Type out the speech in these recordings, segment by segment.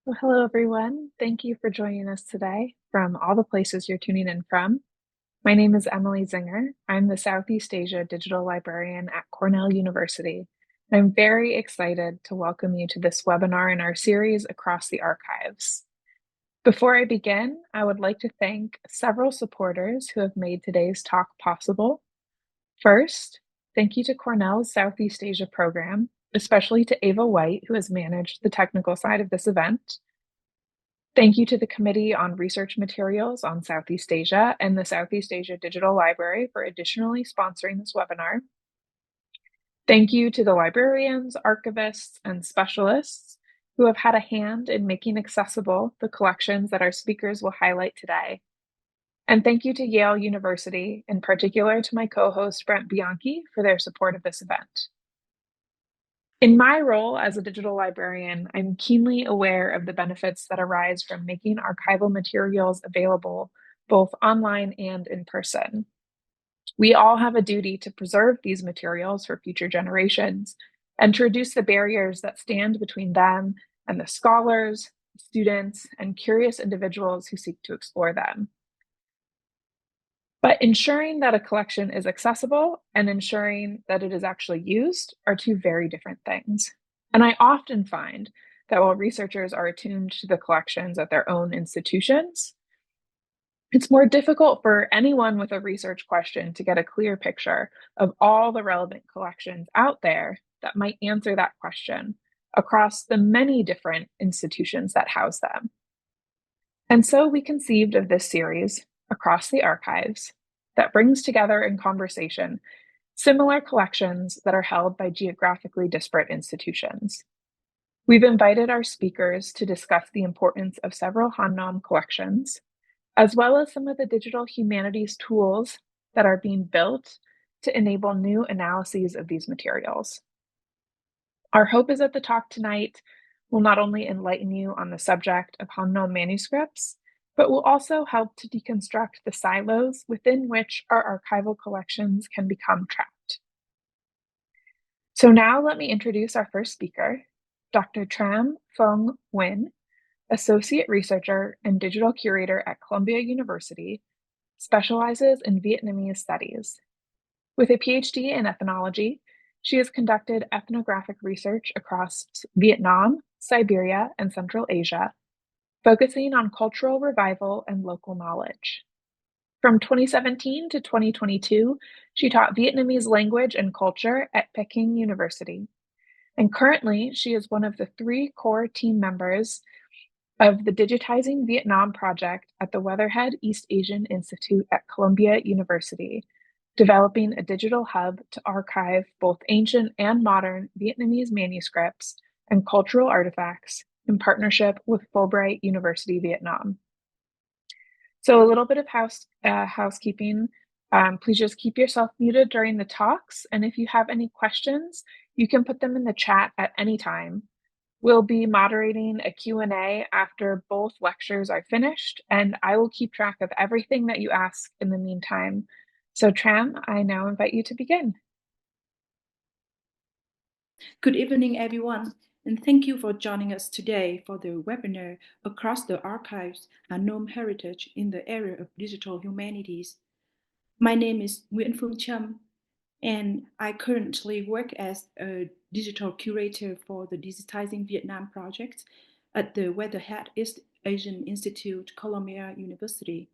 Well, hello, everyone. Thank you for joining us today from all the places you're tuning in from. My name is Emily Zinger. I'm the Southeast Asia Digital Librarian at Cornell University. I'm very excited to welcome you to this webinar in our series Across the Archives. Before I begin, I would like to thank several supporters who have made today's talk possible. First, thank you to Cornell's Southeast Asia program, especially to Ava White, who has managed the technical side of this event. Thank you to the Committee on Research Materials on Southeast Asia and the Southeast Asia Digital Library for additionally sponsoring this webinar. Thank you to the librarians, archivists, and specialists who have had a hand in making accessible the collections that our speakers will highlight today. And thank you to Yale University, in particular to my co-host Brent Bianchi for their support of this event. In my role as a digital librarian, I'm keenly aware of the benefits that arise from making archival materials available both online and in person. We all have a duty to preserve these materials for future generations and to reduce the barriers that stand between them and the scholars, students, and curious individuals who seek to explore them. But ensuring that a collection is accessible and ensuring that it is actually used are two very different things. And I often find that while researchers are attuned to the collections at their own institutions, it's more difficult for anyone with a research question to get a clear picture of all the relevant collections out there that might answer that question across the many different institutions that house them. And so we conceived of this series, Across the Archives, that brings together in conversation similar collections that are held by geographically disparate institutions. We've invited our speakers to discuss the importance of several Hán Nôm collections, as well as some of the digital humanities tools that are being built to enable new analyses of these materials. Our hope is that the talk tonight will not only enlighten you on the subject of Hán Nôm manuscripts, but will also help to deconstruct the silos within which our archival collections can become trapped. So now let me introduce our first speaker, Dr. Trâm Phương Nguyễn, Associate Researcher and Digital Curator at Columbia University, specializes in Vietnamese studies. With a Ph.D. in ethnology, she has conducted ethnographic research across Vietnam, Siberia, and Central Asia, focusing on cultural revival and local knowledge. From 2017 to 2022, she taught Vietnamese language and culture at Peking University. And currently, she is one of the 3 core team members of the Digitizing Vietnam project at the Weatherhead East Asian Institute at Columbia University, developing a digital hub to archive both ancient and modern Vietnamese manuscripts and cultural artifacts in partnership with Fulbright University Vietnam. So a little bit of housekeeping. Please just keep yourself muted during the talks. And if you have any questions, you can put them in the chat at any time. We'll be moderating a Q&A after both lectures are finished, and I will keep track of everything that you ask in the meantime. So Trâm, I now invite you to begin. Good evening, everyone, and thank you for joining us today for the webinar Across the Archives and Nôm Heritage in the Area of Digital Humanities. My name is Nguyễn Phương Trâm, and I currently work as a digital curator for the Digitizing Vietnam project at the Weatherhead East Asian Institute, Columbia University.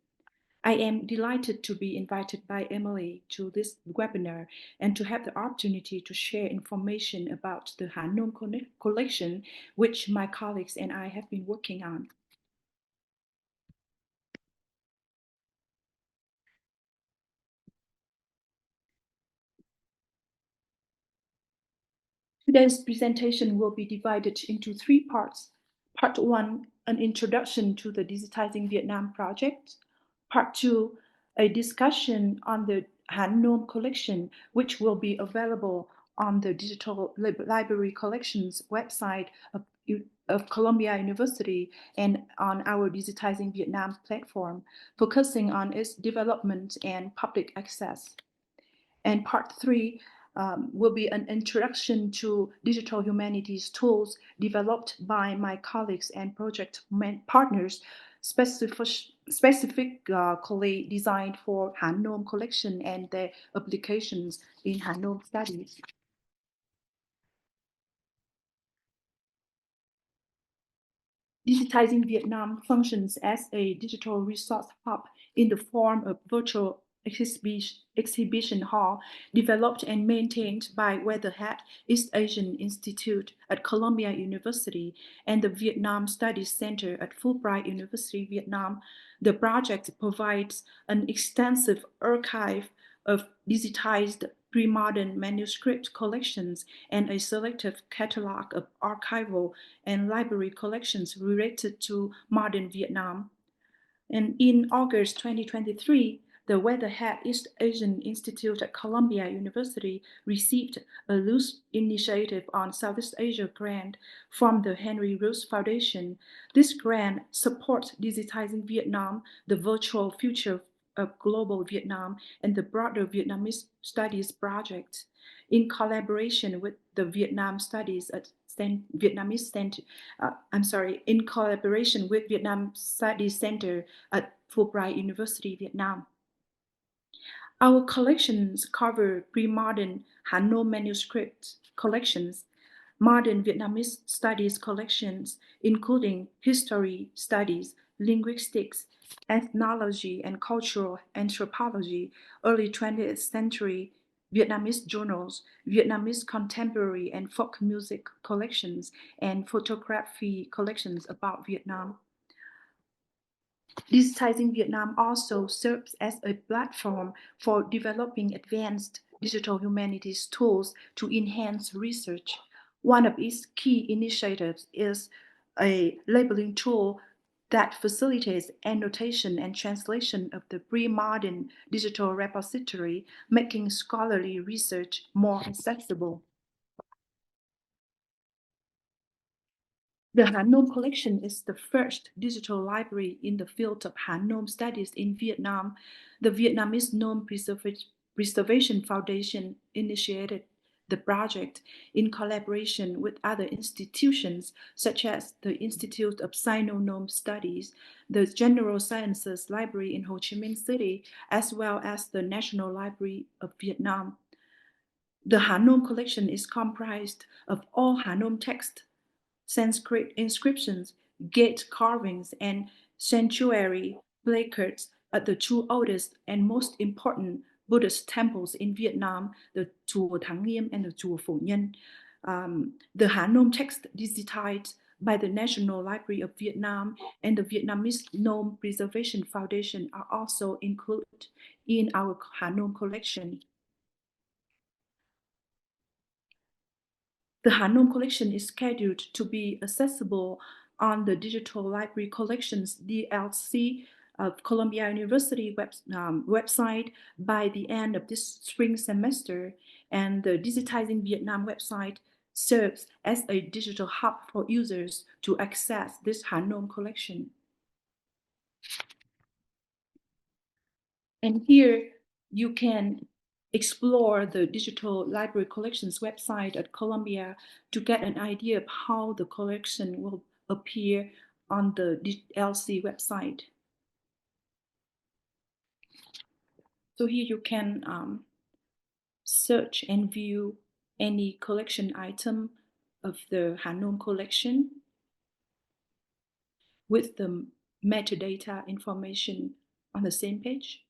I am delighted to be invited by Emily to this webinar and to have the opportunity to share information about the Hán Nôm collection, which my colleagues and I have been working on. Today's presentation will be divided into 3 parts. Part 1, an introduction to the Digitizing Vietnam project. Part 2, a discussion on the Hán Nôm collection, which will be available on the Digital Library Collections website of Columbia University and on our Digitizing Vietnam platform, focusing on its development and public access. And part 3, will be an introduction to digital humanities tools developed by my colleagues and project partners, specifically designed for Hán Nôm collection and their applications in Hán Nôm studies. Digitizing Vietnam functions as a digital resource hub in the form of virtual exhibition hall developed and maintained by Weatherhead East Asian Institute at Columbia University and the Vietnam Studies Center at Fulbright University, Vietnam. The project provides an extensive archive of digitized pre-modern manuscript collections and a selective catalog of archival and library collections related to modern Vietnam. And in August 2023, the Weatherhead East Asian Institute at Columbia University received a loose initiative on Southeast Asia grant from the Henry Rose Foundation. This grant supports Digitizing Vietnam, the virtual future of global Vietnam, and the broader Vietnamese Studies project. In collaboration with the Vietnam Studies at in collaboration with Vietnam Studies Center at Fulbright University, Vietnam. Our collections cover pre-modern Hán Nôm manuscript collections, modern Vietnamese studies collections, including history studies, linguistics, ethnology and cultural anthropology, early 20th century Vietnamese journals, Vietnamese contemporary and folk music collections, and photography collections about Vietnam. Digitizing Vietnam also serves as a platform for developing advanced digital humanities tools to enhance research. One of its key initiatives is a labeling tool that facilitates annotation and translation of the pre-modern digital repository, making scholarly research more accessible. The Hán Nôm collection is the first digital library in the field of Hán Nôm studies in Vietnam. The Vietnamese Nôm Preservation Foundation initiated the project in collaboration with other institutions such as the Institute of Sino-Nôm Studies, the General Sciences Library in Ho Chi Minh City, as well as the National Library of Vietnam. The Hán Nôm collection is comprised of all Hán Nôm texts, Sanskrit inscriptions, gate carvings, and sanctuary placards at the two oldest and most important Buddhist temples in Vietnam, the Chùa Thắng Nghiêm and the Chùa Phổ Nhân. The Hán Nôm text digitized by the National Library of Vietnam and the Vietnamese Nôm Preservation Foundation are also included in our Hán Nôm collection. The Hán Nôm collection is scheduled to be accessible on the Digital Library Collections DLC of Columbia University website by the end of this spring semester, and the Digitizing Vietnam website serves as a digital hub for users to access this Hán Nôm collection. And here you can explore the Digital Library Collections website at Columbia to get an idea of how the collection will appear on the LC website. So here you can search and view any collection item of the Hán Nôm collection with the metadata information on the same page.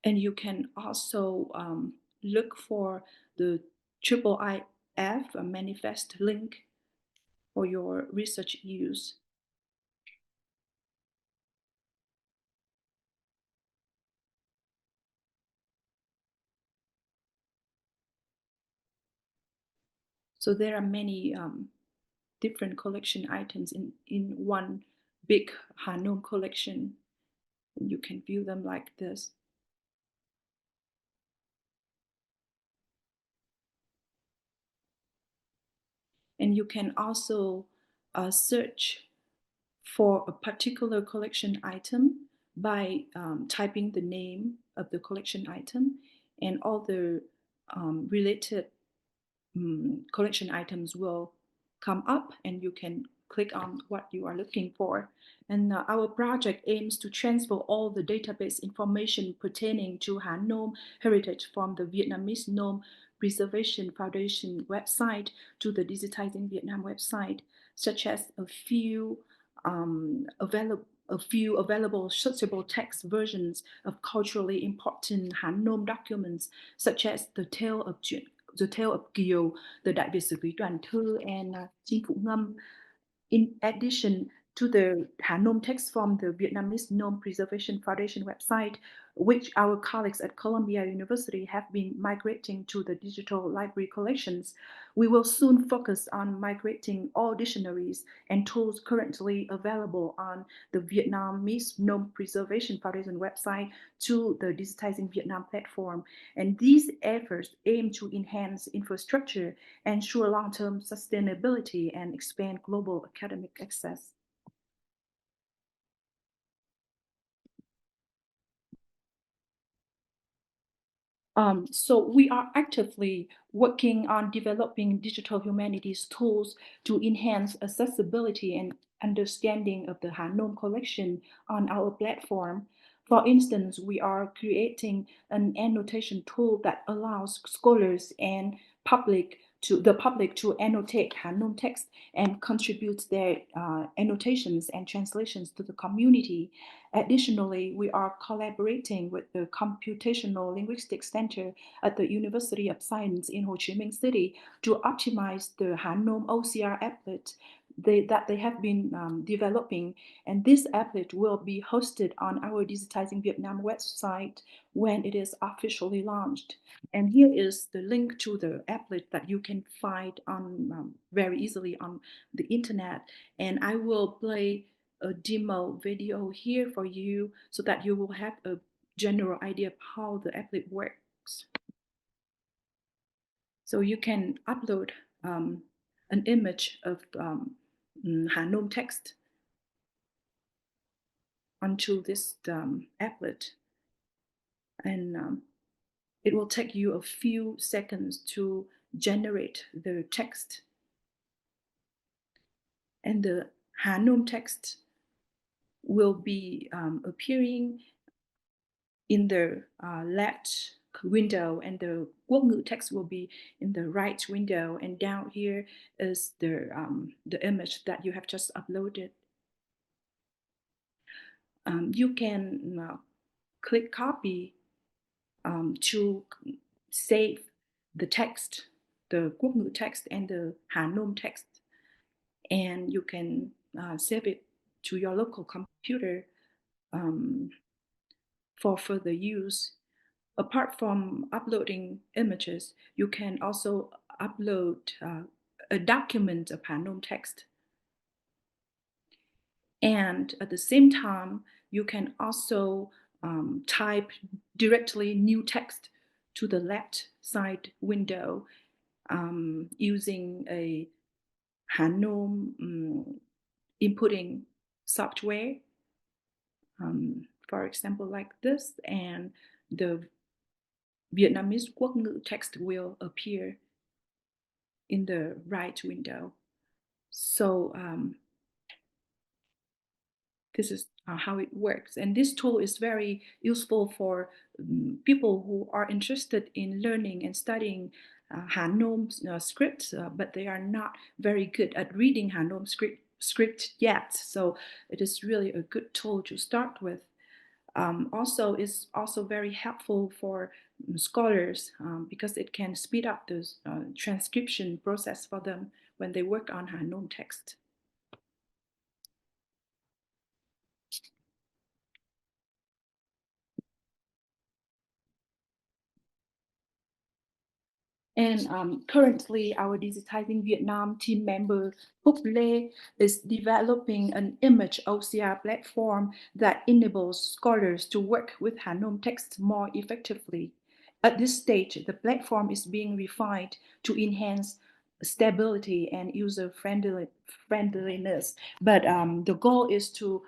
And you can also look for the IIIF manifest link for your research use. So there are many different collection items in one big Hán Nôm collection. And you can view them like this. And you can also search for a particular collection item by typing the name of the collection item, and all the related collection items will come up and you can click on what you are looking for. And our project aims to transfer all the database information pertaining to Hán Nôm heritage from the Vietnamese Nôm Preservation Foundation website to the Digitizing Vietnam website, such as a few available searchable text versions of culturally important Hán Nôm documents, such as the Tale of Kiều, the Đại Việt Sử Ký Toàn Thư, and Chinh Phụ Ngâm. In addition to the Hán Nôm text from the Vietnamese Nôm Preservation Foundation website, which our colleagues at Columbia University have been migrating to the digital library collections, we will soon focus on migrating all dictionaries and tools currently available on the Vietnamese Nôm Preservation Foundation website to the Digitizing Vietnam platform. And these efforts aim to enhance infrastructure, ensure long-term sustainability, and expand global academic access. So we are actively working on developing digital humanities tools to enhance accessibility and understanding of the Hán Nôm collection on our platform. For instance, we are creating an annotation tool that allows scholars and the public to annotate Hán Nôm text and contribute their annotations and translations to the community. Additionally, we are collaborating with the Computational Linguistics Center at the University of Science in Ho Chi Minh City to optimize the Hán Nôm OCR applet that they have been developing. And this applet will be hosted on our Digitizing Vietnam website when it is officially launched. And here is the link to the applet that you can find on very easily on the internet. And I will play a demo video here for you so that you will have a general idea of how the applet works. So you can upload an image of Hán Nôm text onto this applet, and it will take you a few seconds to generate the text. And the Hán Nôm text will be appearing in the left window, and the Quốc ngữ text will be in the right window. And down here is the image that you have just uploaded. You can click copy to save the text, the Quốc ngữ text and the Hán Nôm text, and you can save it to your local computer for further use. Apart from uploading images, you can also upload a document of Hán Nôm text. And at the same time, you can also type directly new text to the left side window using a Hán Nôm inputting software, for example, like this, and the Vietnamese Quốc ngữ text will appear in the right window. So this is how it works. And this tool is very useful for people who are interested in learning and studying Hán Nôm script, but they are not very good at reading Hán Nôm script yet. So it is really a good tool to start with. Also, it's also very helpful for scholars because it can speed up the transcription process for them when they work on Hán Nôm text. And currently, our Digitizing Vietnam team member Phúc Lê is developing an image OCR platform that enables scholars to work with Hán Nôm text more effectively. At this stage, the platform is being refined to enhance stability and user friendliness. But the goal is to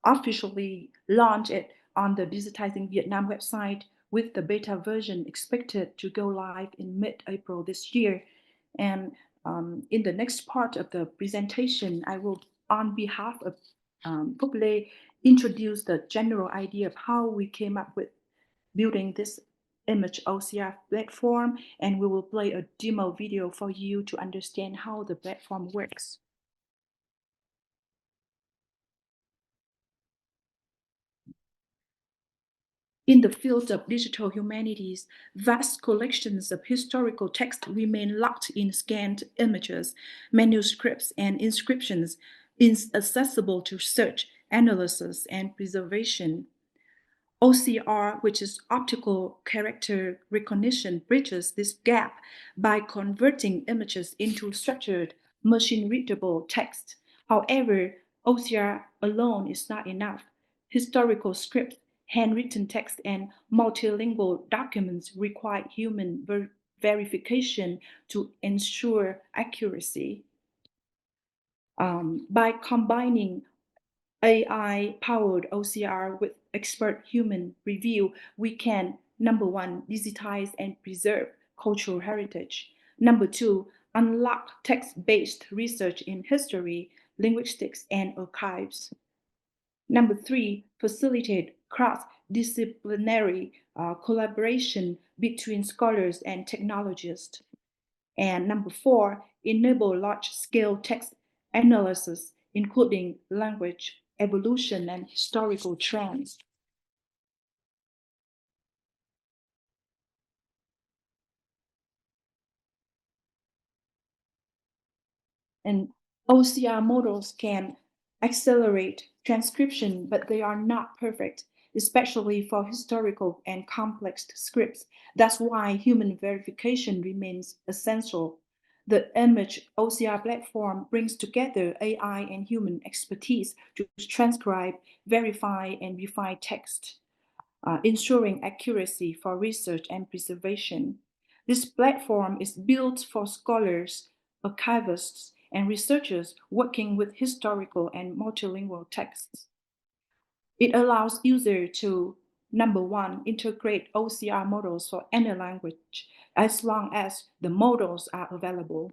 officially launch it on the Digitizing Vietnam website, with the beta version expected to go live in mid-April this year. And in the next part of the presentation, I will, on behalf of Pukle, introduce the general idea of how we came up with building this image OCR platform, and we will play a demo video for you to understand how the platform works. In the field of digital humanities, vast collections of historical text remain locked in scanned images, manuscripts, and inscriptions, inaccessible to search, analysis, and preservation. OCR, which is optical character recognition, bridges this gap by converting images into structured, machine-readable text. However, OCR alone is not enough. Historical scripts, handwritten text, and multilingual documents require human verification to ensure accuracy. By combining AI-powered OCR with expert human review, we can, number one, digitize and preserve cultural heritage. Number two, unlock text-based research in history, linguistics, and archives. Number three, facilitate cross-disciplinary collaboration between scholars and technologists. And number four, enable large-scale text analysis, including language, evolution, and historical trends. And OCR models can accelerate transcription, but they are not perfect, especially for historical and complex scripts. That's why human verification remains essential. The image OCR platform brings together AI and human expertise to transcribe, verify, and refine text, ensuring accuracy for research and preservation. This platform is built for scholars, archivists, and researchers working with historical and multilingual texts. It allows users to, number one, integrate OCR models for any language as long as the models are available.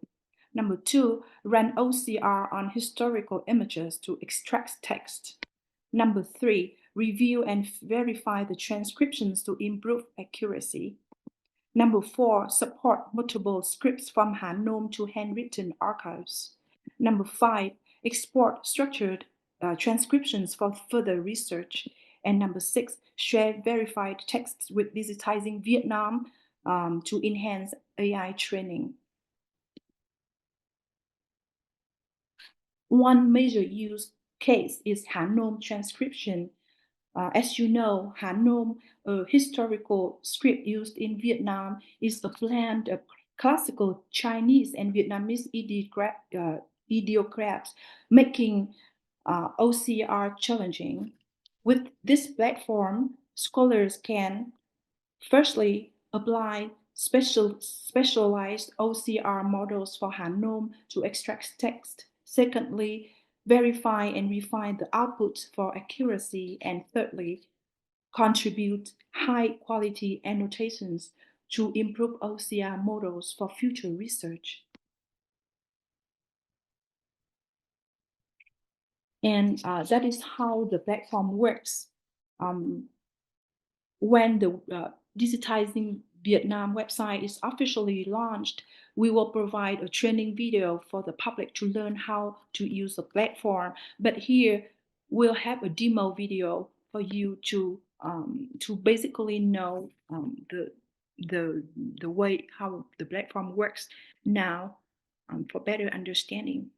Number two, run OCR on historical images to extract text. Number three, review and verify the transcriptions to improve accuracy. Number four, support multiple scripts from Hán Nôm to handwritten archives. Number five, export structured transcriptions for further research. And number six, share verified texts with Digitizing Vietnam to enhance AI training. One major use case is Hán Nôm transcription. As you know, Hán Nôm, a historical script used in Vietnam, is a blend of classical Chinese and Vietnamese ideograms, making OCR challenging. With this platform, scholars can, firstly, apply specialized OCR models for Hán Nôm to extract text. Secondly, verify and refine the output for accuracy. And thirdly, contribute high-quality annotations to improve OCR models for future research. And that is how the platform works. When the Digitizing Vietnam website is officially launched, we will provide a training video for the public to learn how to use the platform. But here, we'll have a demo video for you to basically know the way how the platform works now for better understanding.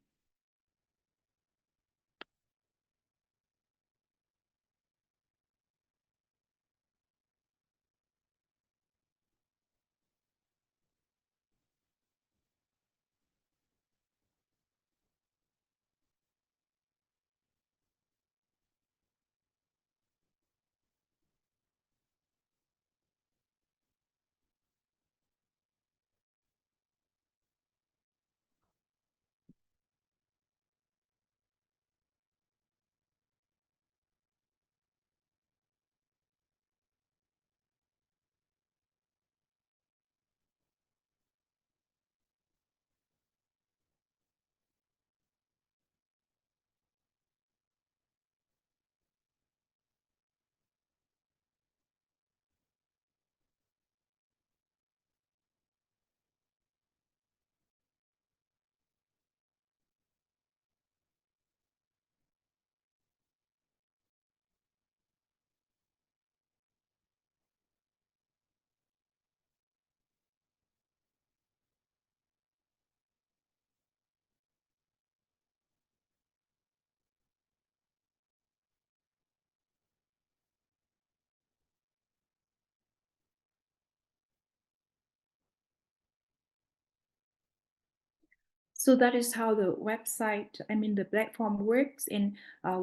So that is how the website, the platform works. And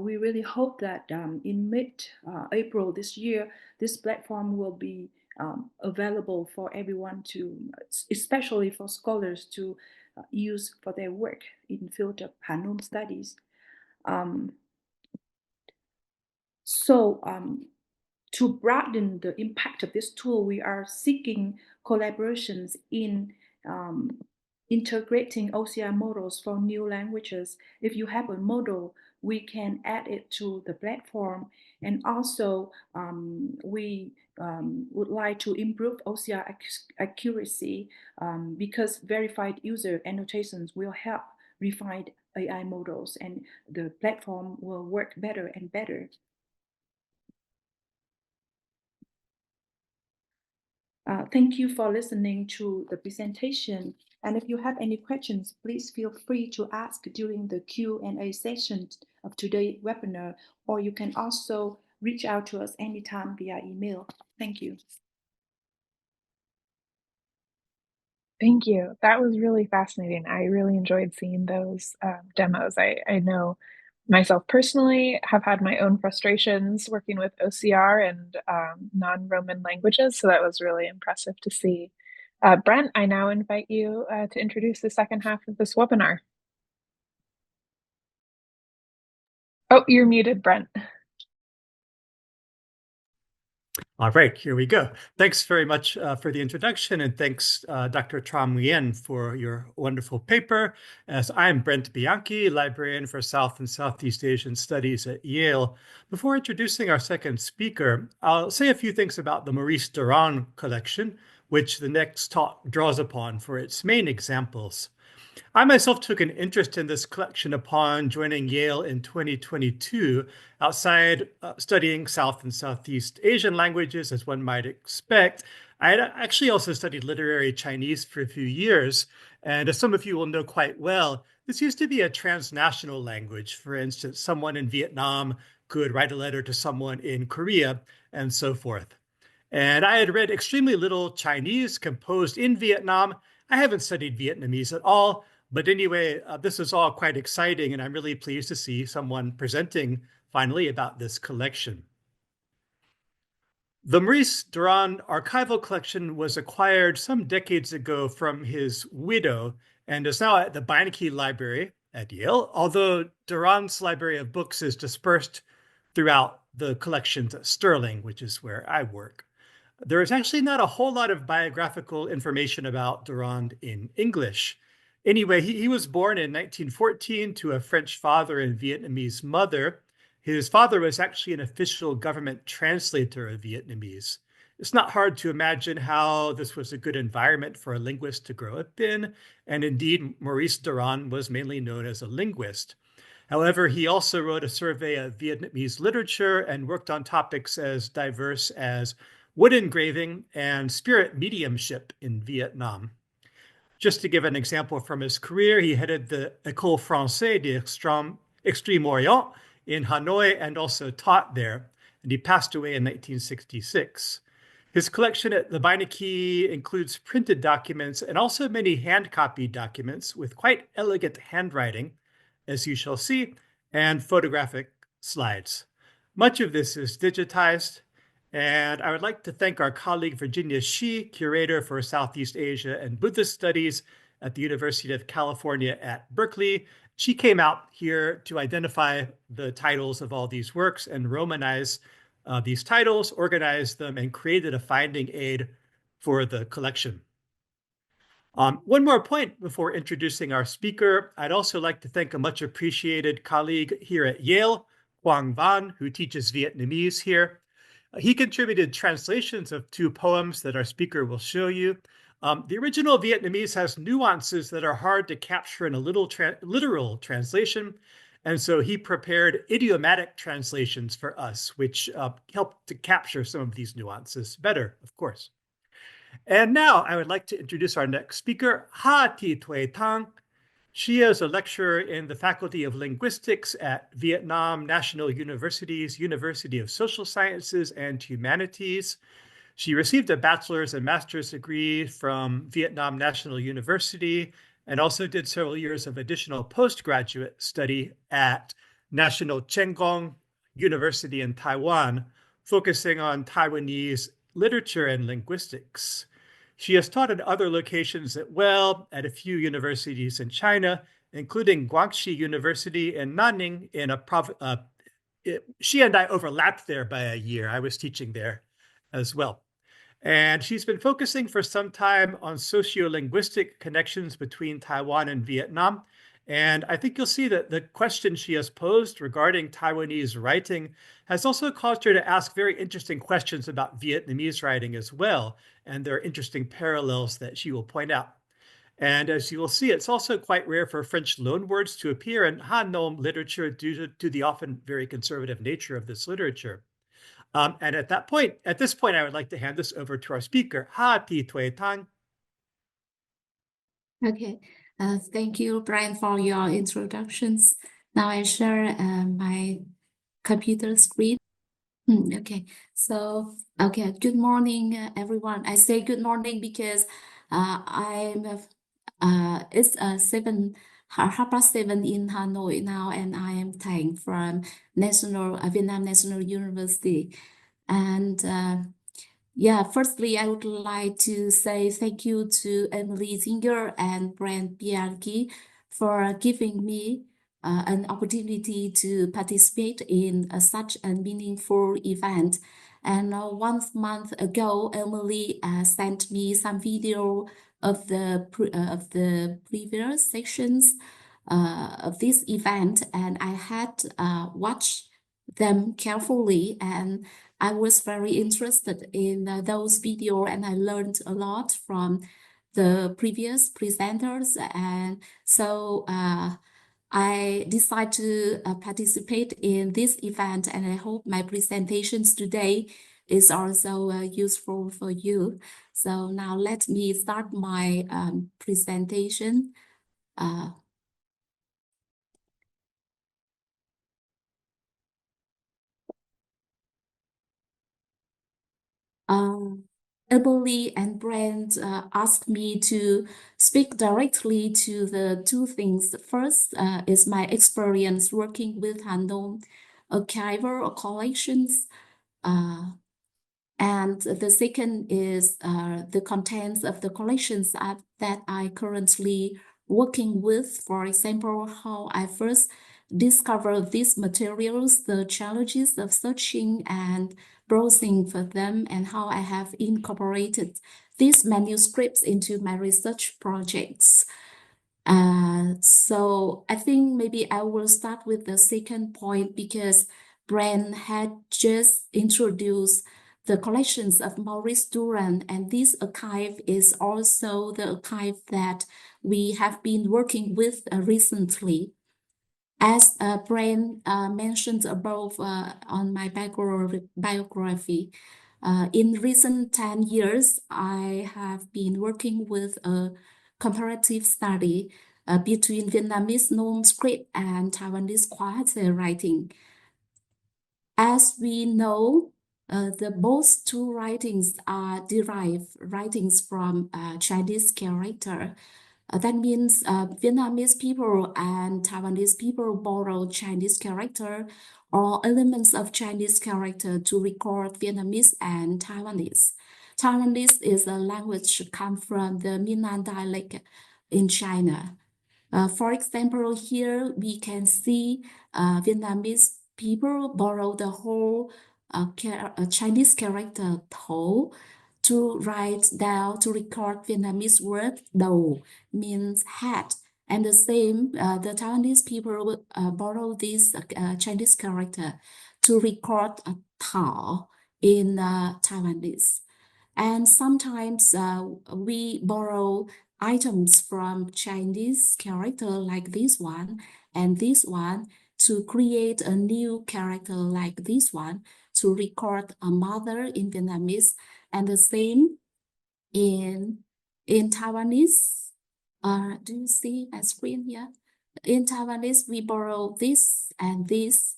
we really hope that in mid-April this year, this platform will be available for everyone to, especially for scholars to use for their work in the field of Hán Nôm studies. To broaden the impact of this tool, we are seeking collaborations in integrating OCR models for new languages. If you have a model, we can add it to the platform. And also, we would like to improve OCR accuracy because verified user annotations will help refined AI models, and the platform will work better and better. Thank you for listening to the presentation. And if you have any questions, please feel free to ask during the Q&A session of today's webinar, or you can also reach out to us anytime via email. Thank you. Thank you. That was really fascinating. I really enjoyed seeing those demos. I know myself personally have had my own frustrations working with OCR and non-Roman languages, so that was really impressive to see. Brent, I now invite you to introduce the second half of this webinar. Oh, you're muted, Brent. All right, here we go. Thanks very much for the introduction, and thanks, Dr. Trâm Nguyen, for your wonderful paper. As I'm Brent Bianchi, librarian for South and Southeast Asian Studies at Yale. Before introducing our second speaker, I'll say a few things about the Maurice Durand collection, which the next talk draws upon for its main examples. I myself took an interest in this collection upon joining Yale in 2022, outside studying South and Southeast Asian languages, as one might expect. I had actually also studied literary Chinese for a few years, and as some of you will know quite well, this used to be a transnational language. For instance, someone in Vietnam could write a letter to someone in Korea, and so forth. And I had read extremely little Chinese composed in Vietnam. I haven't studied Vietnamese at all, but anyway, this is all quite exciting, and I'm really pleased to see someone presenting finally about this collection. The Maurice Durand archival collection was acquired some decades ago from his widow and is now at the Bianchi Library at Yale, although Durand's library of books is dispersed throughout the collections at Sterling, which is where I work. There is actually not a whole lot of biographical information about Durand in English. Anyway, he was born in 1914 to a French father and Vietnamese mother. His father was actually an official government translator of Vietnamese. It's not hard to imagine how this was a good environment for a linguist to grow up in, and indeed, Maurice Durand was mainly known as a linguist. However, he also wrote a survey of Vietnamese literature and worked on topics as diverse as wood engraving and spirit mediumship in Vietnam. Just to give an example from his career, he headed the École Française d'Extrême Orient in Hanoi and also taught there, and he passed away in 1966. His collection at the Bianchi includes printed documents and also many hand-copied documents with quite elegant handwriting, as you shall see, and photographic slides. Much of this is digitized, and I would like to thank our colleague Virginia Shi, curator for Southeast Asia and Buddhist Studies at the University of California at Berkeley. She came out here to identify the titles of all these works and romanize these titles, organize them, and created a finding aid for the collection. One more point before introducing our speaker. I'd also like to thank a much appreciated colleague here at Yale, Quang Van, who teaches Vietnamese here. He contributed translations of two poems that our speaker will show you. The original Vietnamese has nuances that are hard to capture in a literal translation, and so he prepared idiomatic translations for us, which helped to capture some of these nuances better, of course. And now I would like to introduce our next speaker, Ha Thị Tuệ Tang. She is a lecturer in the Faculty of Linguistics at Vietnam National University's University of Social Sciences and Humanities. She received a bachelor's and master's degree from Vietnam National University and also did several years of additional postgraduate study at National Cheng Kung University in Taiwan, focusing on Taiwanese literature and linguistics. She has taught at other locations at a few universities in China, including Guangxi University and Nanning she and I overlapped there by a year. I was teaching there as well. And she's been focusing for some time on sociolinguistic connections between Taiwan and Vietnam. And I think you'll see that the question she has posed regarding Taiwanese writing has also caused her to ask very interesting questions about Vietnamese writing as well. And there are interesting parallels that she will point out. And as you will see, it's also quite rare for French loanwords to appear in Hán Nôm literature due to the often very conservative nature of this literature. And at this point, I would like to hand this over to our speaker, Ha Thị Tuệ Tang. Okay, thank you, Brent, for your introductions. Now I share my computer screen. Okay, so good morning, everyone. I say good morning because it's 7:30 in Hanoi now, and I am Thành from Vietnam National University. And firstly, I would like to say thank you to Emily Zinger and Brent Bianchi for giving me an opportunity to participate in such a meaningful event. And 1 month ago, Emily sent me some video of the previous sections of this event, and I had watched them carefully, and I was very interested in those videos, and I learned a lot from the previous presenters, and so I decided to participate in this event, and I hope my presentations today is also useful for you. So now let me start my presentation. Emily and Brent asked me to speak directly to the two things. First is my experience working with Hán Nôm archival collections, and the second is the contents of the collections that I currently working with. For example, how I first discovered these materials, the challenges of searching and browsing for them, and how I have incorporated these manuscripts into my research projects. So I think maybe I will start with the second point, because Brent had just introduced the collections of Maurice Durand, and this archive is also the archive that we have been working with recently. As Brent mentioned above on my biography, in recent 10 years, I have been working with a comparative study between Vietnamese Nôm script and Taiwanese Khoa writing. As we know, both two writings are derived writings from Chinese character. That means Vietnamese people and Taiwanese people borrow Chinese character or elements of Chinese character to record Vietnamese and Taiwanese. Taiwanese is a language come from the Minnan dialect in China. For example, here we can see Vietnamese people borrow the whole Chinese character Thổ to write down, to record Vietnamese word Đầu means hat. And the same, the Taiwanese people borrow this Chinese character to record Thảo in Taiwanese. And sometimes we borrow items from Chinese character like this one and this one to create a new character like this one to record a mother in Vietnamese, and the same in Taiwanese. Do you see my screen here? In Taiwanese, we borrow this and this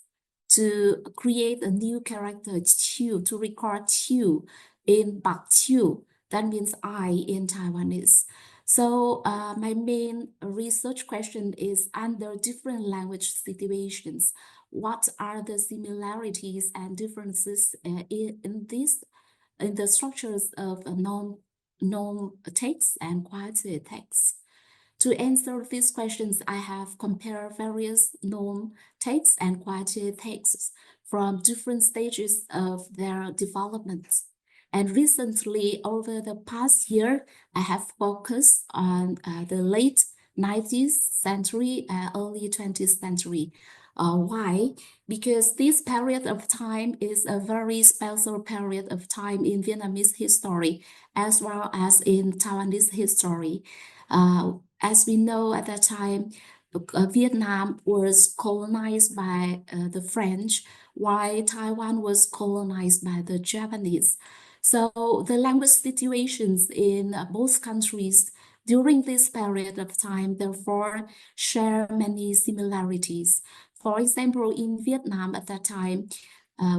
to create a new character, Chiu, to record Chiu in Bak Chiu. That means I in Taiwanese. So my main research question is, under different language situations, what are the similarities and differences in the structures of known texts and qualitative texts? To answer these questions, I have compared various known texts and qualitative texts from different stages of their development. And recently, over the past year, I have focused on the late 19th century and early 20th century. Why? Because this period of time is a very special period of time in Vietnamese history, as well as in Taiwanese history. As we know, at that time, Vietnam was colonized by the French, while Taiwan was colonized by the Japanese. So the language situations in both countries during this period of time, therefore, share many similarities. For example, in Vietnam at that time,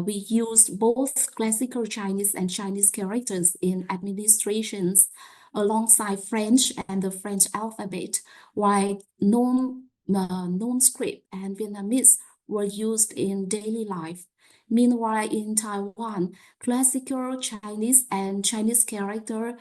we used both classical Chinese and Chinese characters in administrations alongside French and the French alphabet, while non-script and Vietnamese were used in daily life. Meanwhile, in Taiwan, classical Chinese and Chinese character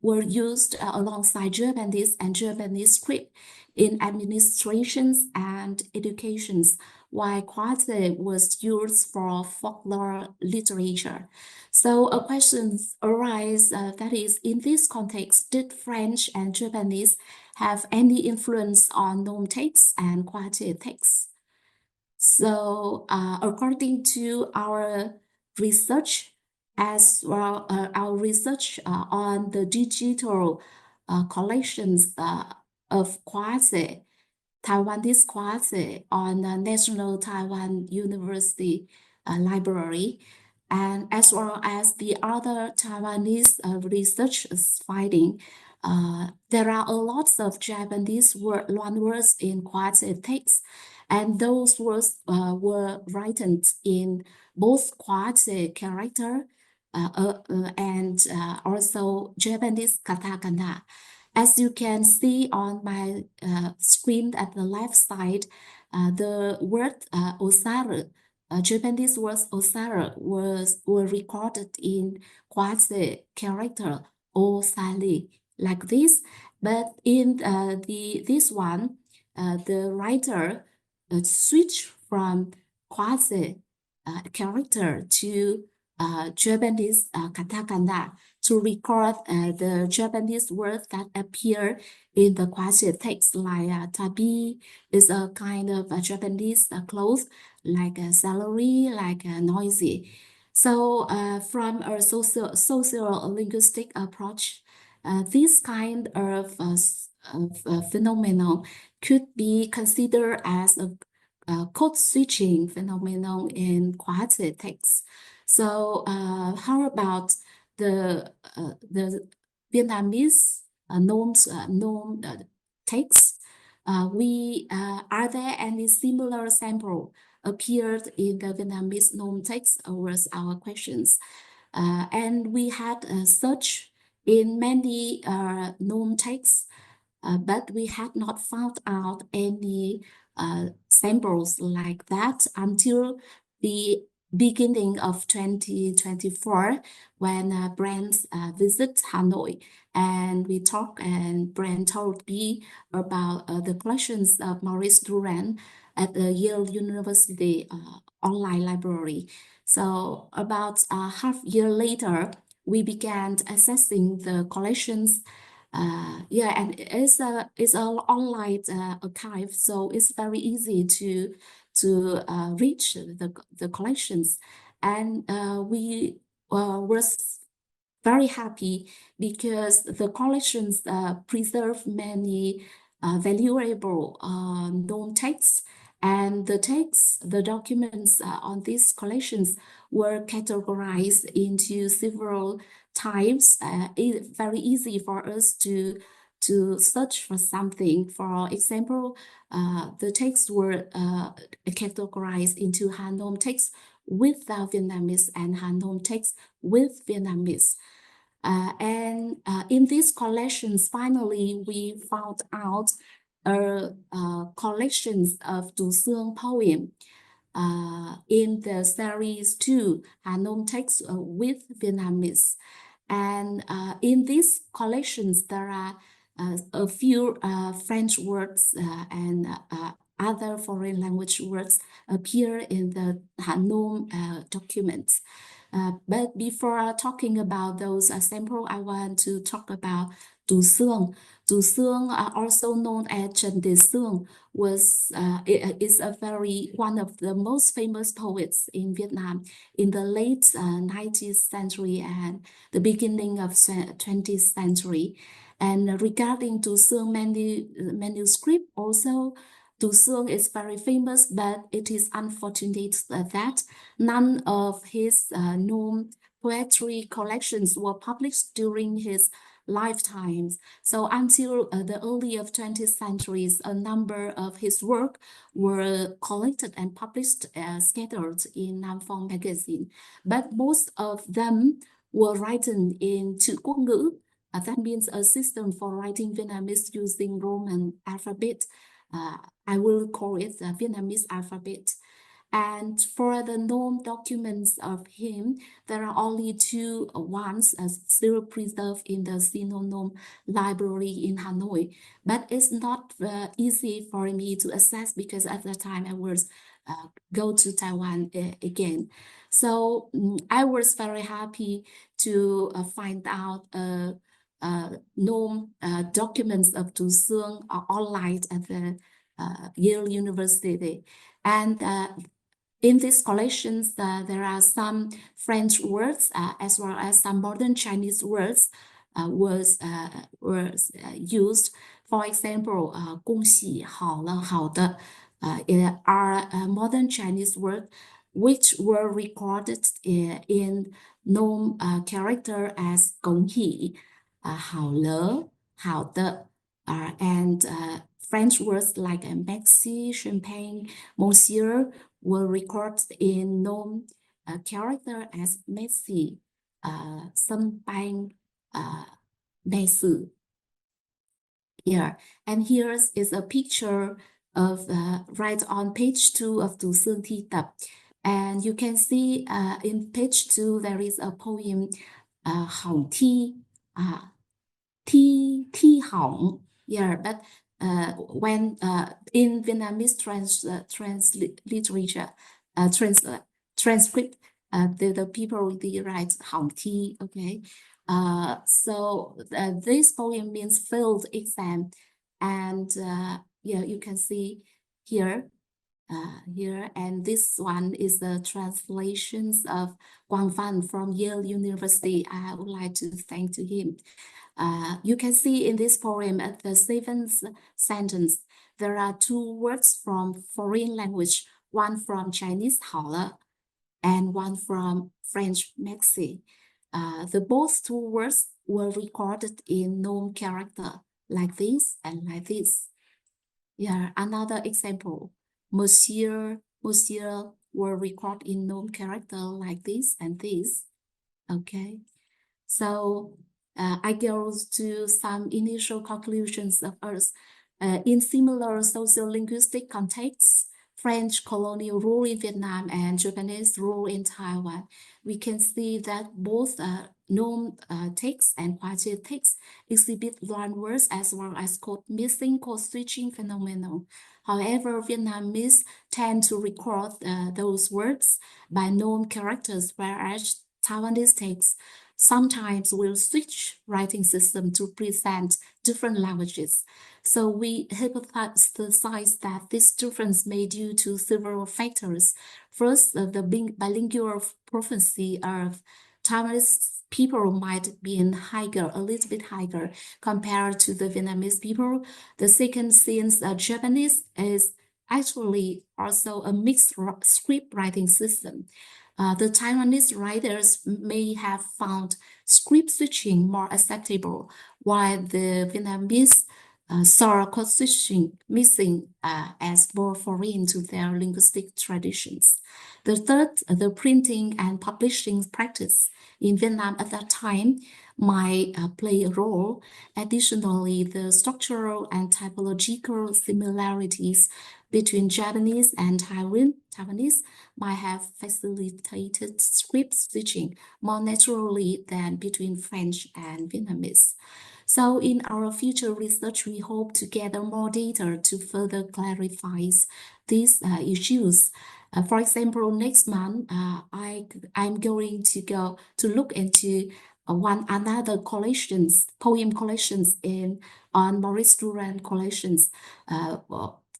were used alongside Japanese and Japanese script in administrations and educations, while qualitative was used for folklore literature. So a question arises that is, in this context, did French and Japanese have any influence on known texts and qualitative texts? So according to our research, as well our research on the digital collections of qualitative, Taiwanese qualitative on the National Taiwan University Library, and as well as the other Taiwanese researchers finding, there are a lot of Japanese loanwords in qualitative texts, and those words were written in both qualitative character and also Japanese katakana. As you can see on my screen at the left side, the word osaru, Japanese word osaru were recorded in qualitative character osari, like this. But in this one, the writer switched from qualitative character to Japanese katakana to record the Japanese words that appear in the qualitative text, like tabi is a kind of Japanese clothes, like celery, like noisy. So from a socio-linguistic approach, this kind of phenomenon could be considered as a code switching phenomenon in qualitative text. So how about the Vietnamese known texts? Are there any similar sample appeared in the Vietnamese known text? Was our questions, and we had searched in many known texts, but we had not found out any samples like that until the beginning of 2024, when Brent visited Hanoi, and we talked, and Brent told me about the collections of Maurice Durand at the Yale University online library. So about a half year later, we began assessing the collections. Yeah, and it's an online archive, so it's very easy to reach the collections, and we were very happy because the collections preserve many valuable known texts, and the documents on these collections were categorized into several types. It's very easy for us to search for something. For example, the texts were categorized into Hán Nôm texts without Vietnamese and Hán Nôm texts with Vietnamese. In these collections, finally, we found out collections of Tú Xương poem in the series 2, Hán Nôm text with Vietnamese. And in these collections, there are a few French words and other foreign language words appear in the Hán Nôm documents. But before talking about those samples, I want to talk about Tú Xương. Tú Xương, also known as Trần Đề Xương, is one of the most famous poets in Vietnam in the late 19th century and the beginning of 20th century. And regarding Tú Xương manuscript, also Tú Xương is very famous, but it is unfortunate that none of his known poetry collections were published during his lifetimes. So until the early of 20th centuries, a number of his work were collected and published scattered in Nam Phong magazine. But most of them were written in chữ quốc ngữ. That means a system for writing Vietnamese using Roman alphabet. I will call it the Vietnamese alphabet. And for the known documents of him, there are only two ones still preserved in the Hán Nôm Library in Hanoi. But it's not easy for me to access because at the time I was go to Taiwan again. So I was very happy to find out known documents of Tú Xương online at the Yale University. And in these collections, there are some French words as well as some modern Chinese words was used. For example, 恭喜好了好的 are modern Chinese words which were recorded in known character as 恭喜 好了好的 and French words like merci, champagne, monsieur were recorded in known character as merci, sâm banh, merci. Here, and here is a picture of right on page 2 of Tú Xương Thi Tập. And you can see in page 2 there is a poem, hỏng thi, thi hỏng. Yeah, but when in Vietnamese literature, transcript, the people really write hỏng thi. Okay, so this poem means failed exam, and yeah, you can see here. And this one is the translations of Quang Văn from Yale University. I would like to thank to him. You can see in this poem at the 7th sentence, there are two words from foreign language, one from Chinese 好了 and one from French merci. The both two words were recorded in known character like this and like this. Yeah, another example. Monsieur were recorded in known character like this and this. Okay, so I go to some initial conclusions of us. In similar socio-linguistic contexts, French colonial rule in Vietnam and Japanese rule in Taiwan, we can see that both known texts and quoted texts exhibit loan words as well as code missing, code switching phenomenon. However, Vietnamese tend to record those words by known characters, whereas Taiwanese texts sometimes will switch writing system to present different languages. So we hypothesize that this difference may due to several factors. First, the bilingual proficiency of Taiwanese people might be a little bit higher compared to the Vietnamese people. The second, since Japanese is actually also a mixed script writing system, the Taiwanese writers may have found script switching more acceptable, while the Vietnamese saw code switching missing as more foreign to their linguistic traditions. The third, the printing and publishing practice in Vietnam at that time might play a role. Additionally, the structural and typological similarities between Japanese and Taiwanese might have facilitated script switching more naturally than between French and Vietnamese. So in our future research, we hope to gather more data to further clarify these issues. For example, next month, I'm going to go to look into another poem collections on Maurice Durand collections.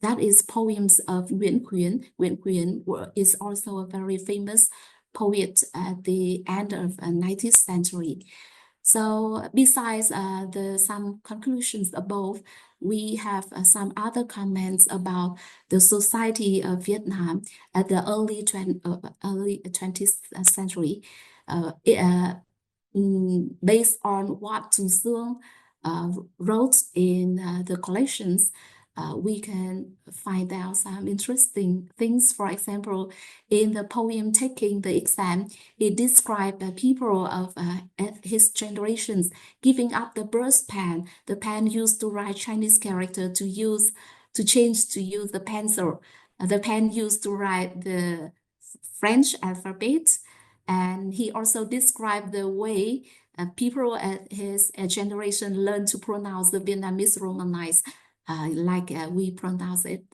That is poems of Nguyễn Khuyến. Nguyễn Khuyến is also a very famous poet at the end of the 19th century. So besides some conclusions above, we have some other comments about the society of Vietnam at the early 20th century. Based on what Tú Xương wrote in the collections, we can find out some interesting things. For example, in the poem Taking the Exam, he described the people of his generations giving up the birth pen, the pen used to write Chinese character, to use the pencil, the pen used to write the French alphabet. And he also described the way people at his generation learned to pronounce the Vietnamese Romanized, like we pronounce it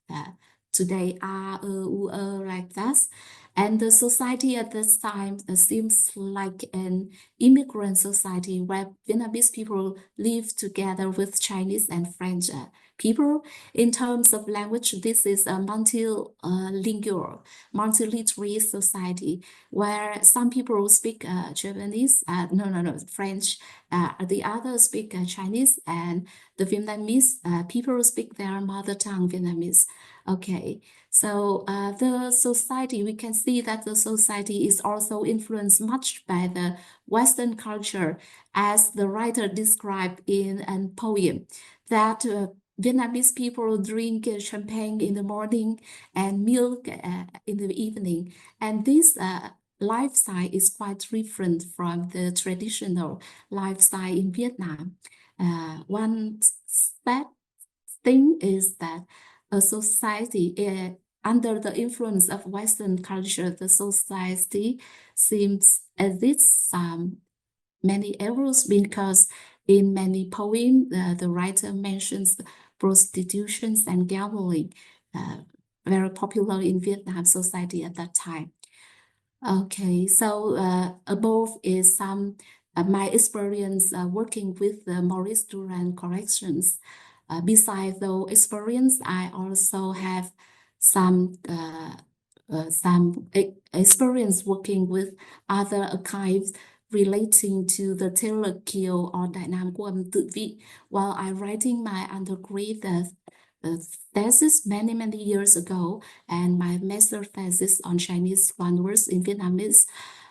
today, like that. And the society at this time seems like an immigrant society where Vietnamese people live together with Chinese and French people. In terms of language, this is a multilingual, multiliterary society where some people speak Japanese, French, the others speak Chinese, and the Vietnamese people speak their mother tongue, Vietnamese. Okay, so the society, we can see that the society is also influenced much by the Western culture, as the writer described in a poem, that Vietnamese people drink champagne in the morning and milk in the evening. And this lifestyle is quite different from the traditional lifestyle in Vietnam. One sad thing is that a society under the influence of Western culture, the society seems exits many errors, because in many poems, the writer mentions prostitution and gambling, very popular in Vietnam society at that time. Okay, so above is some my experience working with the Maurice Durand collections. Besides the experience, I also have some experience working with other archives relating to the Tale of Kiều or Đại Nam Quốc âm Tự Vị while I writing my undergraduate thesis many years ago, and my master thesis on Chinese loanwords in Vietnamese.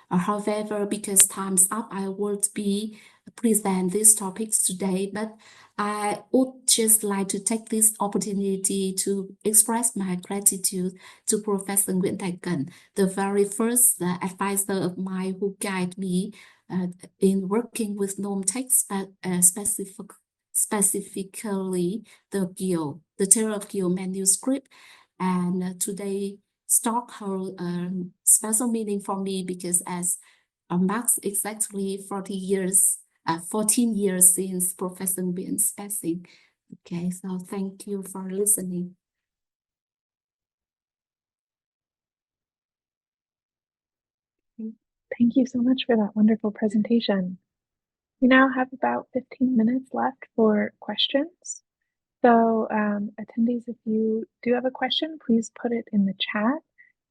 However, because time's up, I won't be present these topics today, but I would just like to take this opportunity to express my gratitude to Professor Nguyễn Thái Cẩn, the very first advisor of mine who guided me in working with Nôm text, but specifically the Kiều, the Tale of Kiều manuscript. And today stock her special meaning for me, because as marks exactly 14 years since Professor Nguyen's passing. Okay, so thank you for listening. Thank you so much for that wonderful presentation. We now have about 15 minutes left for questions. So attendees, if you do have a question, please put it in the chat,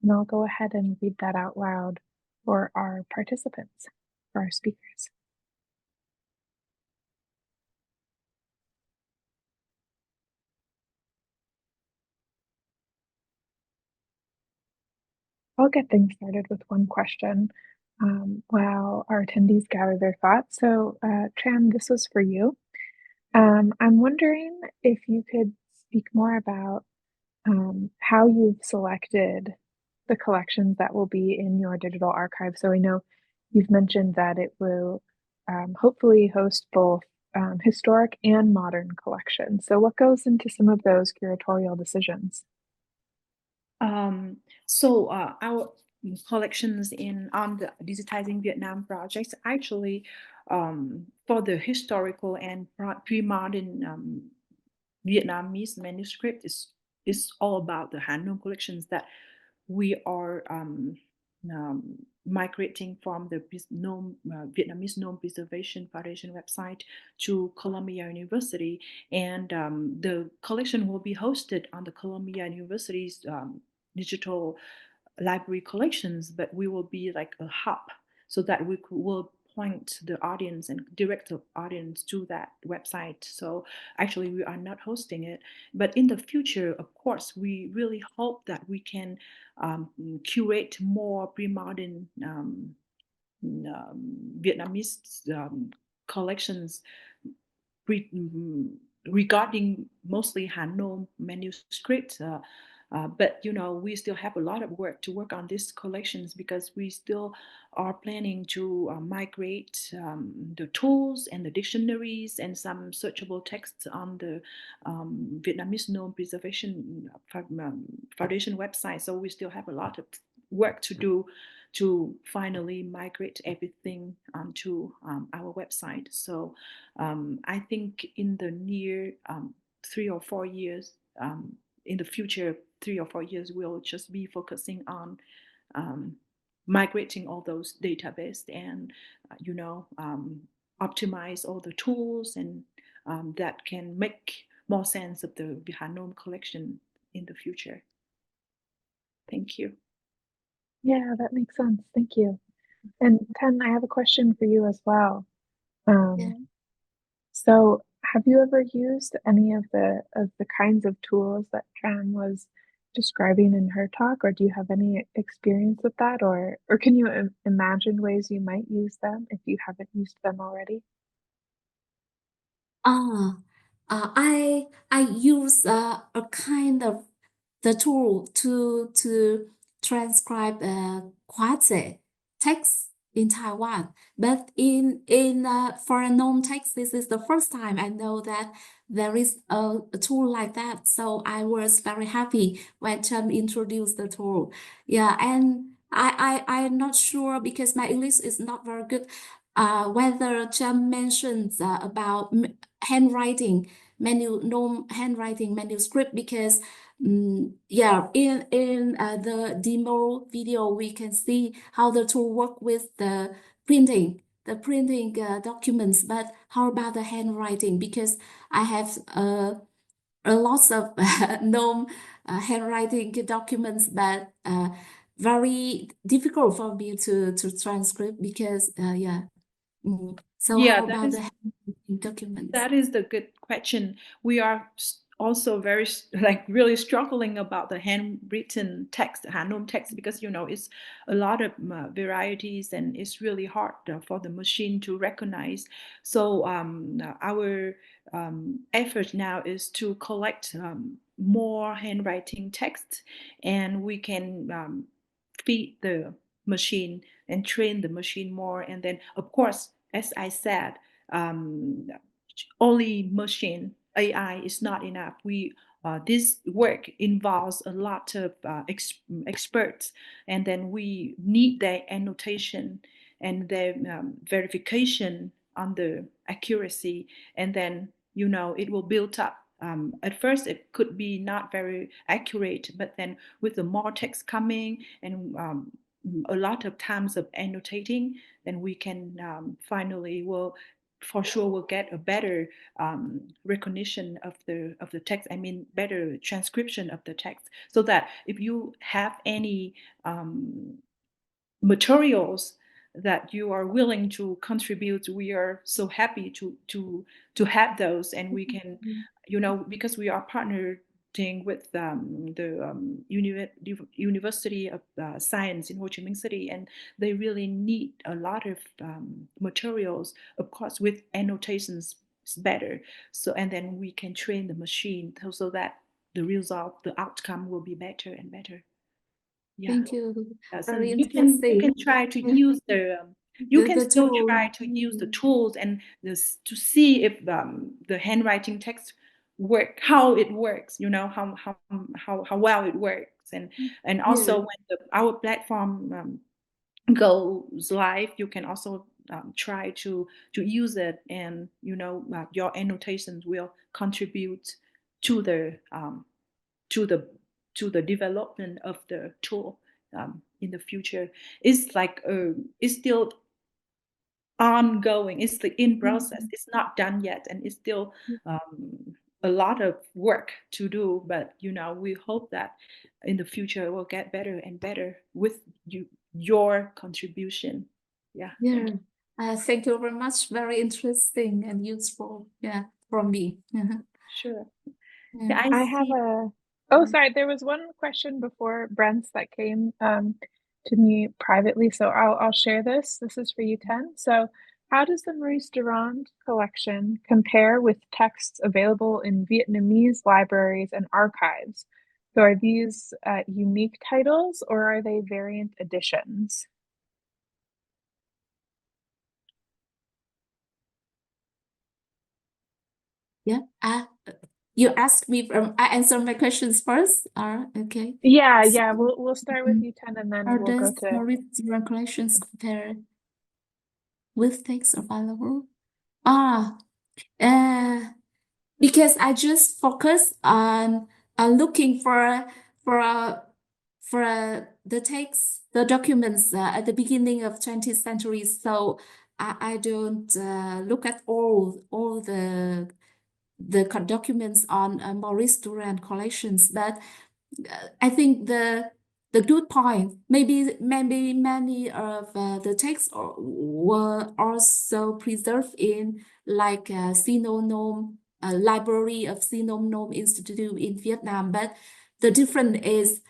and I'll go ahead and read that out loud for our participants, for our speakers. I'll get things started with one question while our attendees gather their thoughts. So Tram, this was for you. I'm wondering if you could speak more about how you've selected the collections that will be in your digital archive? So I know you've mentioned that it will hopefully host both historic and modern collections. So what goes into some of those curatorial decisions? So our collections on the Digitizing Vietnam projects actually for the historical and pre-modern Vietnamese manuscript is all about the Hán Nôm collections that we are migrating from the Vietnamese Nôm Preservation Foundation website to Columbia University, and the collection will be hosted on the Columbia University's digital library collections, but we will be like a hub so that will point the audience and direct the audience to that website. So actually we are not hosting it, but in the future, of course, we really hope that we can curate more pre-modern Vietnamese collections regarding mostly Hán Nôm manuscripts. But we still have a lot of work to work on these collections because we still are planning to migrate the tools and the dictionaries and some searchable texts on the Vietnamese Nôm Preservation Foundation website. So we still have a lot of work to do to finally migrate everything onto our website. So I think in the near 3 or 4 years, in the future 3 or 4 years, we'll just be focusing on migrating all those database and optimize all the tools and that can make more sense of the Hán Nôm collection in the future. Thank you. Yeah, that makes sense. Thank you. And Ten, I have a question for you as well. So have you ever used any of the kinds of tools that Tran was describing in her talk, or do you have any experience with that, or can you imagine ways you might use them if you haven't used them already? I use a kind of the tool to transcribe quasi text in Taiwan, but in for a known text, this is the first time I know that there is a tool like that. So I was very happy when Trâm introduced the tool. Yeah, and I'm not sure because my English is not very good. Whether Trâm mentions about handwriting manuscript, because yeah, in the demo video we can see how the tool work with the printing documents, but how about the handwriting? Because I have a lot of Nôm handwriting documents, but very difficult for me to transcribe because yeah. So Yeah, how about the handwriting documents? That is the good question. We are also very really struggling about the handwritten text, Hán Nôm text, because it's a lot of varieties and it's really hard for the machine to recognize. So our effort now is to collect more handwriting text, and we can feed the machine and train the machine more. And then, of course, as I said, only machine AI is not enough. This work involves a lot of experts, and then we need their annotation and their verification on the accuracy, and then it will build up. At first, it could be not very accurate, but then with the more text coming and a lot of times of annotating, then we can finally for sure will get a better recognition of the text. I mean, better transcription of the text, so that if you have any materials that you are willing to contribute, we are so happy to have those, and we can, because we are partnered with the University of Science in Ho Chi Minh City, and they really need a lot of materials, of course, with annotations better. So, and then we can train the machine so that the result, the outcome will be better and better. Yeah. Thank you. So Very you can interesting. try to use you can still tool. try to use the tools and this to see if the handwriting text how it works, you know, how well it works, and also when our platform goes live, you can also try to use it, and you know, your annotations will contribute to the to the development of the tool in the future. It's like it's still ongoing. It's like in process. It's not done yet, and it's still a lot of work to do. But you know, we hope that in the future it will get better and better with your contribution. Yeah. Thank you very much. Very interesting and useful. Yeah, from me. Sure. Yeah. I have oh, sorry, there was one question before Brent's that came to me privately, so I'll share this. This is for you, Ten. So how does the Maurice Durand collection compare with texts available in Vietnamese libraries and archives? So are these unique titles, or are they variant editions? Yeah. You asked me I answer my questions first. Okay. Yeah. We'll start with you, Ten, and then How we'll go does to Maurice Durand collections compare with texts available? Because I just focus on looking for the text, the documents at the beginning of 20th century. So I don't look at all the documents on Maurice Durand collections, but I think the good point, maybe many of the texts were also preserved in like Hán Nôm, Library of Hán Nôm Institute in Vietnam, but the difference is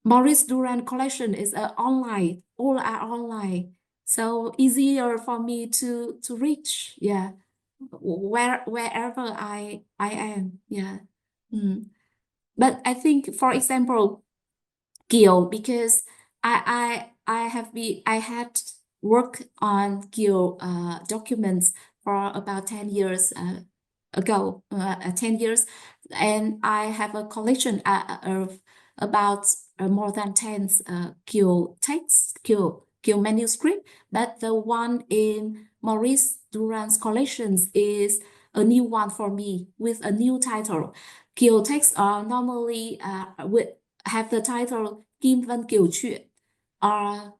Maurice Durand collection is online, all are online, so easier for me to reach, wherever I am, But I think, for example, Kiều, because I had worked on Kiều documents for about 10 years ago, 10 years, and I have a collection of about more than 10 Kiều texts, Kiều manuscript, but the one in Maurice Durand's collections is a new one for me with a new title. Kiều texts are normally have the title Kim Vân Kiều Truyện or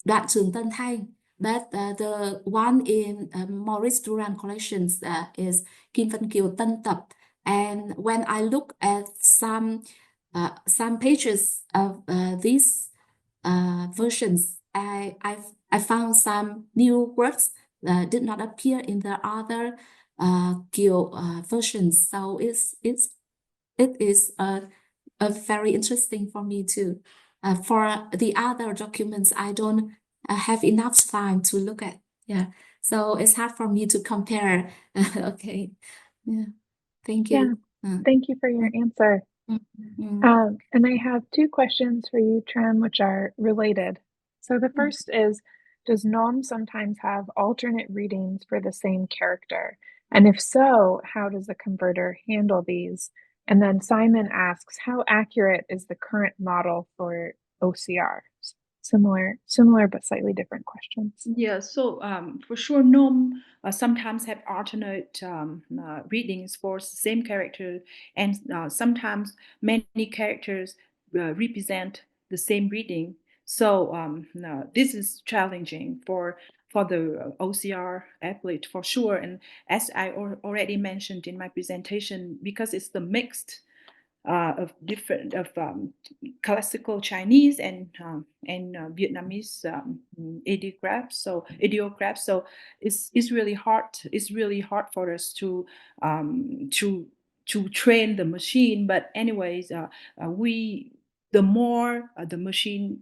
Đoạn Trường Tân Thanh, but the one in Maurice Durand collections is Kim Vân Kiều Tân Tập. And when I look at some pages of these versions, I found some new words that did not appear in the other Kiều versions. So it is very interesting for me too. For the other documents, I don't have enough time to look at. So it's hard for me to compare. Okay. Thank you. Thank you for your answer. And I have two questions for you, Trâm, which are related. So the first is, does Nôm sometimes have alternate readings for the same character? And if so, how does the converter handle these? And then Simon asks, how accurate is the current model for OCR? Similar but slightly different questions. Yeah, so for sure, Nôm sometimes have alternate readings for the same character, and sometimes many characters represent the same reading. So this is challenging for the OCR applet for sure. And as I already mentioned in my presentation, because it's the mixed of different classical Chinese and Vietnamese ideographs. So it's really hard. It's really hard for us to train the machine. But anyways, the more the machine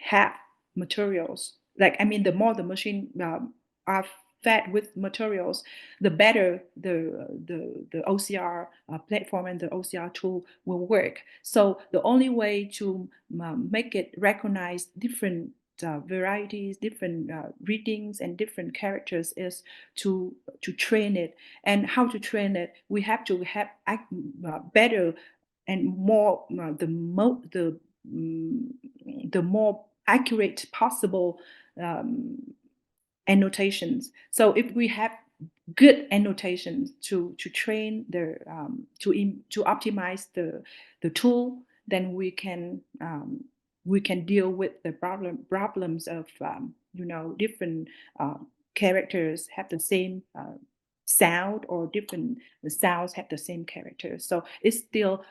have materials, the more the machine fed with materials, the better the OCR platform and the OCR tool will work. So the only way to make it recognize different varieties, different readings and different characters is to train it. And how to train it? We have to have better and more the more accurate possible annotations. So if we have good annotations to train the to optimize the tool, then we can deal with the problems of different characters have the same sound, or different sounds have the same characters. So it's still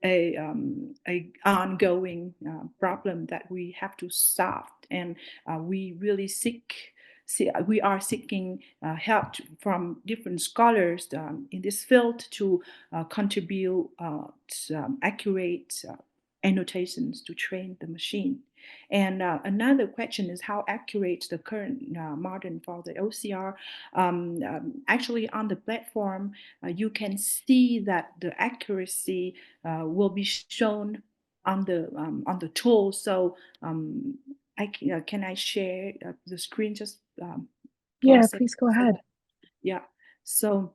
a ongoing problem that we have to solve, and we really we are seeking help from different scholars in this field to contribute accurate annotations to train the machine. And another question is how accurate the current modern for the OCR. Actually, on the platform, you can see that the accuracy will be shown on the tool. So can I share the screen just? Yeah, please go ahead. Yeah, so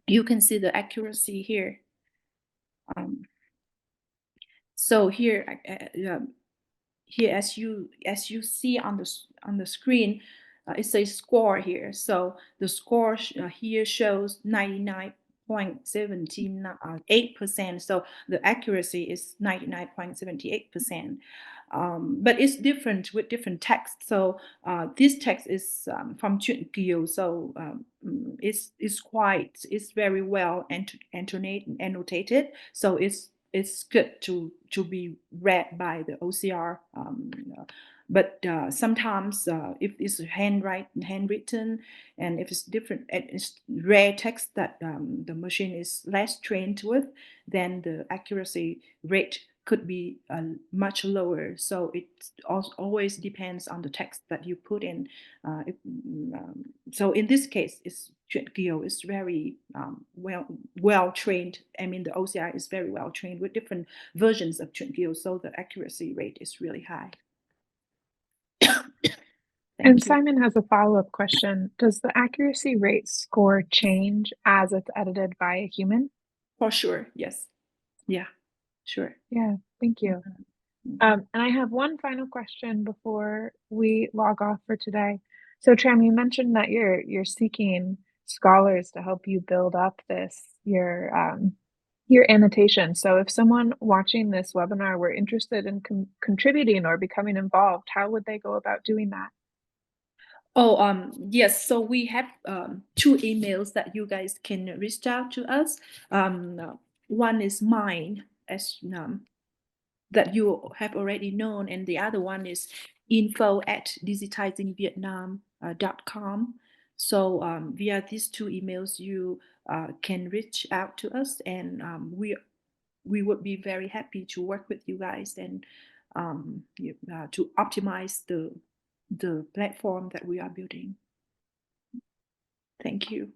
you can see the accuracy here. So here, as you see on the screen, it says score here. So the score here shows 99.78%. So the accuracy is 99.78%. But it's different with different text. So this text is from Truyện Kiều. So it's very well annotated. So it's good to be read by the OCR. But sometimes if it's handwritten, and if it's different, it's rare text that the machine is less trained with, then the accuracy rate could be much lower. So it always depends on the text that you put in. So in this case, Truyện Kiều is very well trained. I mean, the OCR is very well trained with different versions of Truyện Kiều, so the accuracy rate is really high. And Simon has a follow-up question. Does the accuracy rate score change as it's edited by a human? For sure, yes. Yeah, sure. Yeah, thank you. And I have one final question before we log off for today. So Tram, you mentioned that you're seeking scholars to help you build up your annotation. So if someone watching this webinar were interested in contributing or becoming involved, how would they go about doing that? Oh, yes. So we have 2 emails that you guys can reach out to us. One is mine, as that you have already known, and the other one is info@digitizingvietnam.com. So via these 2 emails, you can reach out to us, and we would be very happy to work with you guys and to optimize the platform that we are building. Thank you.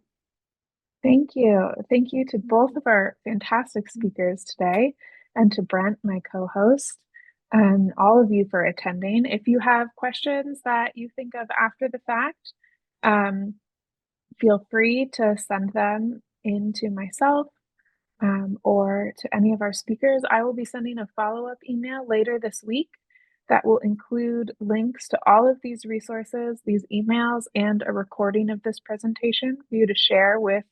Thank you. Thank you to both of our fantastic speakers today, and to Brent, my co-host, and all of you for attending. If you have questions that you think of after the fact, feel free to send them in to myself or to any of our speakers. I will be sending a follow-up email later this week that will include links to all of these resources, these emails, and a recording of this presentation for you to share with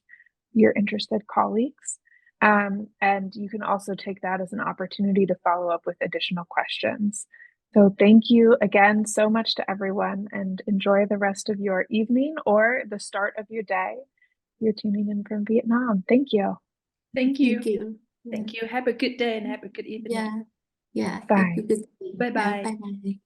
your interested colleagues. And you can also take that as an opportunity to follow up with additional questions. So thank you again so much to everyone, and enjoy the rest of your evening or the start of your day. You're tuning in from Vietnam. Thank you. Thank you. Thank you. Thank you. Have a good day and have a good evening. Yeah. Bye. Have a good day. Bye-bye. Bye-bye.